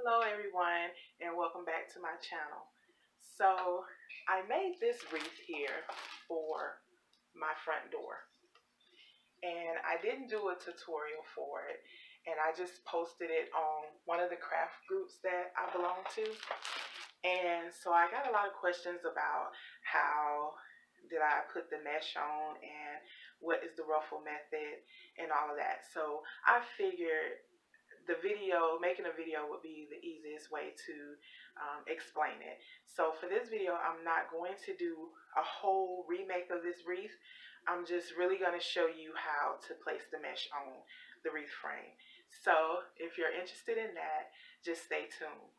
Hello everyone and welcome back to my channel. So I made this wreath here for my front door and I didn't do a tutorial for it, and I just posted it on one of the craft groups that I belong to. And so I got a lot of questions about how did I put the mesh on and what is the ruffle method and all of that. So I figured making a video would be the easiest way to explain it. So for this video, I'm not going to do a whole remake of this wreath. I'm just really going to show you how to place the mesh on the wreath frame. So if you're interested in that, just stay tuned.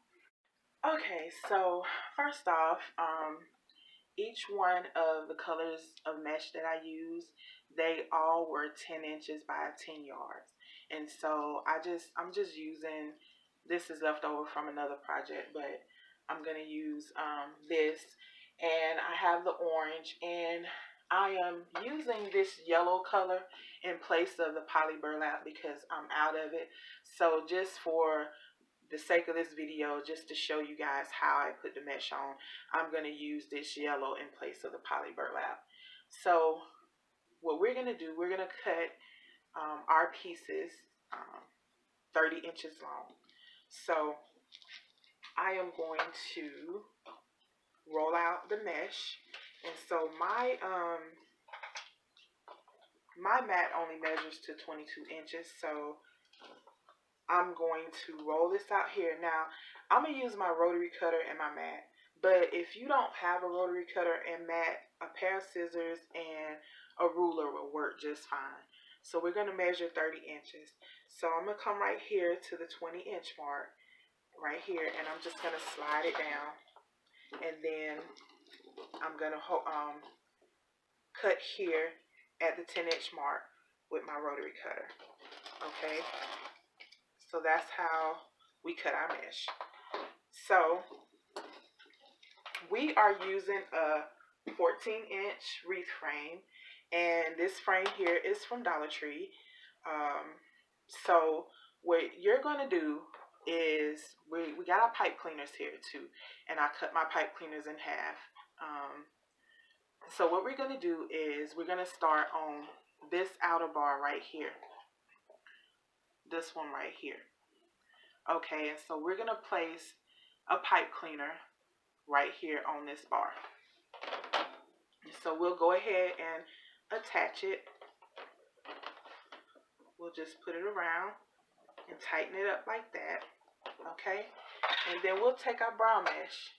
Okay, so first off, each one of the colors of mesh that I used, they all were 10 inches by 10 yards. And so I'm just using, this is left over from another project, but I'm going to use this. And I have the orange, and I am using this yellow color in place of the poly burlap because I'm out of it. So just for the sake of this video, just to show you guys how I put the mesh on, I'm going to use this yellow in place of the poly burlap. So what we're going to do, we're going to cut our pieces 30 inches long. So I am going to roll out the mesh, and so my mat only measures to 22 inches, so I'm going to roll this out here. Now, I'm going to use my rotary cutter and my mat, but if you don't have a rotary cutter and mat, a pair of scissors and a ruler will work just fine. So we're going to measure 30 inches. So I'm going to come right here to the 20-inch mark, right here, and I'm just going to slide it down, and then I'm going to cut here at the 10-inch mark with my rotary cutter. Okay, so that's how we cut our mesh. So we are using a 14-inch wreath frame, and this frame here is from Dollar Tree. So what you're going to do is, we got our pipe cleaners here too, and I cut my pipe cleaners in half. So what we're going to do is we're going to start on this outer bar right here, this one right here. Okay, and so we're going to place a pipe cleaner right here on this bar. So we'll go ahead and attach it. We'll just put it around and tighten it up like that. Okay, and then we'll take our brown mesh,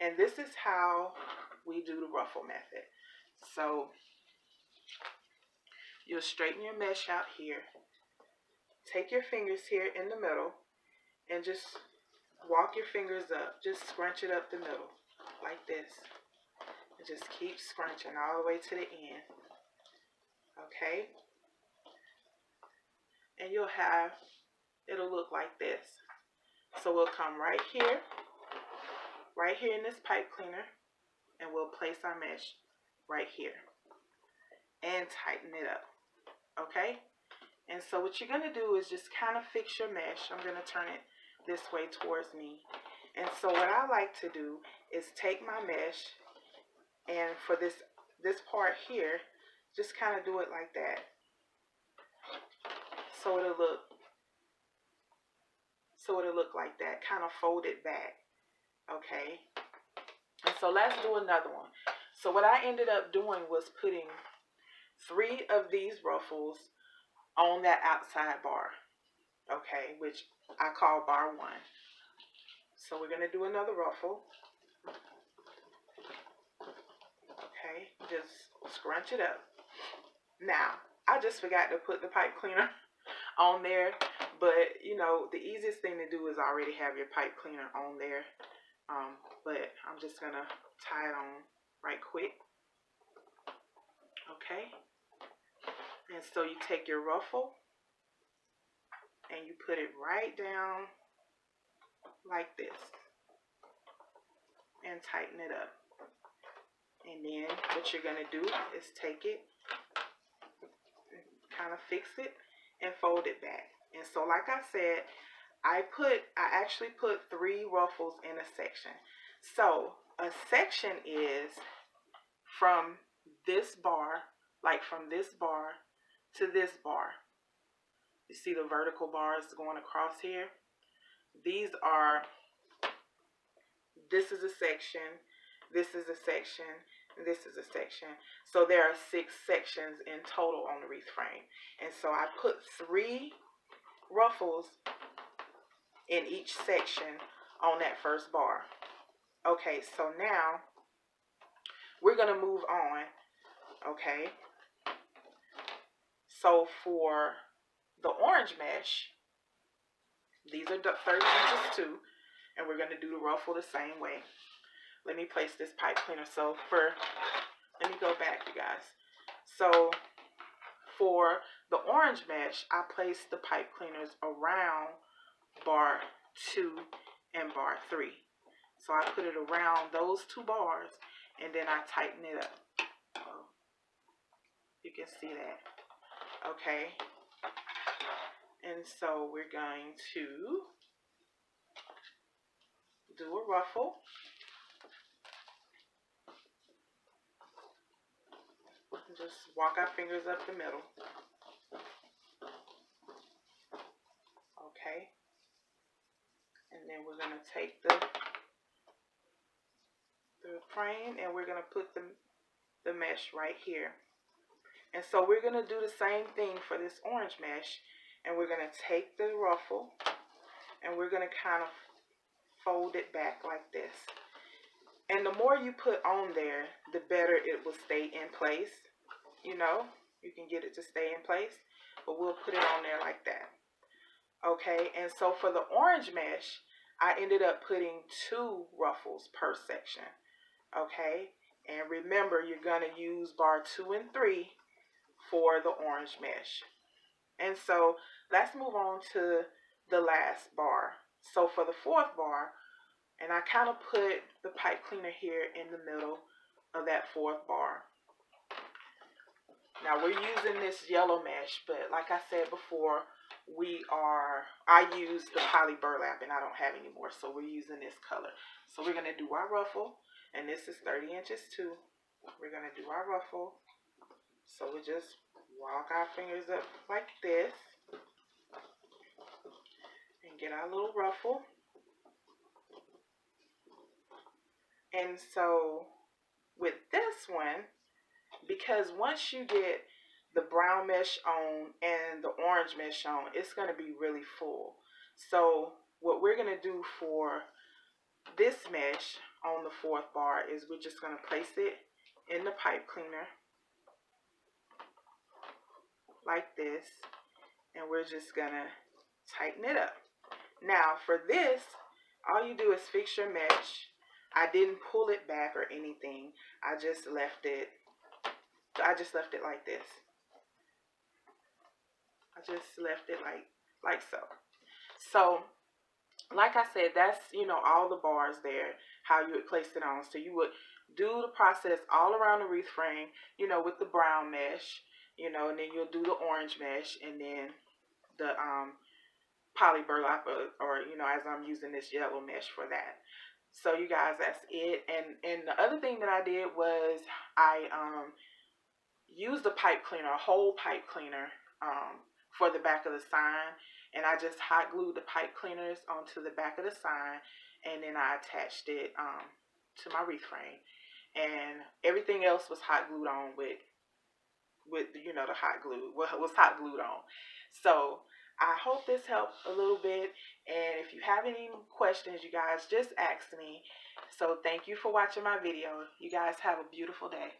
and this is how we do the ruffle method. So you'll straighten your mesh out here, take your fingers here in the middle, and just walk your fingers up. Just scrunch it up the middle like this, and just keep scrunching all the way to the end. Okay, and it'll look like this. So we'll come right here in this pipe cleaner, and we'll place our mesh right here and tighten it up. Okay, and so what you're going to do is just kind of fix your mesh. I'm going to turn it this way towards me. And so what I like to do is take my mesh, and for this part here, just kind of do it like that. So it'll look like that, kind of fold it back. Okay, and so let's do another one. So what I ended up doing was putting 3 of these ruffles on that outside bar, okay, which I call bar 1. So we're going to do another ruffle. Okay, just scrunch it up. Now, I just forgot to put the pipe cleaner on there, but you know, the easiest thing to do is already have your pipe cleaner on there. But I'm just going to tie it on right quick. Okay, and so you take your ruffle and you put it right down like this and tighten it up. And then what you're going to do is take it, kind of fix it, and fold it back. And so like I said, I actually put 3 ruffles in a section. So a section is from this bar, like from this bar to this bar. You see the vertical bars going across here? These are, this is a section, this is a section, and this is a section. So there are 6 sections in total on the wreath frame. And so I put 3 ruffles in each section on that first bar. Okay, so now we're going to move on. Okay, so for the orange mesh, these are 30 inches too, and we're going to do the ruffle the same way. Let me place this pipe cleaner. So let me go back, you guys. So for the orange mesh, I placed the pipe cleaners around bar 2 and bar 3. So I put it around those 2 bars, and then I tighten it up. Oh, you can see that. Okay. And so we're going to do a ruffle. Just walk our fingers up the middle. Okay. And then we're going to take the frame and we're going to put the mesh right here. And so we're going to do the same thing for this orange mesh. And we're going to take the ruffle and we're going to kind of fold it back like this. And the more you put on there, the better it will stay in place. You know, you can get it to stay in place, but we'll put it on there like that. Okay, and so for the orange mesh, I ended up putting 2 ruffles per section. Okay, and remember, you're going to use bar 2 and 3 for the orange mesh. And so let's move on to the last bar. So for the 4th bar, and I kind of put the pipe cleaner here in the middle of that 4th bar. Now we're using this yellow mesh, but like I said before, I used the poly burlap and I don't have any more, so we're using this color. So we're going to do our ruffle, and this is 30 inches too. We're going to do our ruffle. So we just walk our fingers up like this and get our little ruffle. And so with this one, because once you get the brown mesh on and the orange mesh on, it's going to be really full. So what we're going to do for this mesh on the 4th bar is we're just going to place it in the pipe cleaner like this, and we're just going to tighten it up. Now for this, all you do is fix your mesh. I didn't pull it back or anything. I just left it like this. I just left it like so. So, like I said, that's, you know, all the bars there, how you would place it on. So you would do the process all around the wreath frame, you know, with the brown mesh, you know, and then you'll do the orange mesh, and then the poly burlap, or you know, as I'm using this yellow mesh for that. So you guys, that's it. And the other thing that I did was I used a pipe cleaner, a whole pipe cleaner, for the back of the sign, and I just hot glued the pipe cleaners onto the back of the sign, and then I attached it to my wreath frame, and everything else was hot glued on with you know, the hot glue was hot glued on. So I hope this helped a little bit, and if you have any questions, you guys just ask me. So thank you for watching my video. You guys have a beautiful day.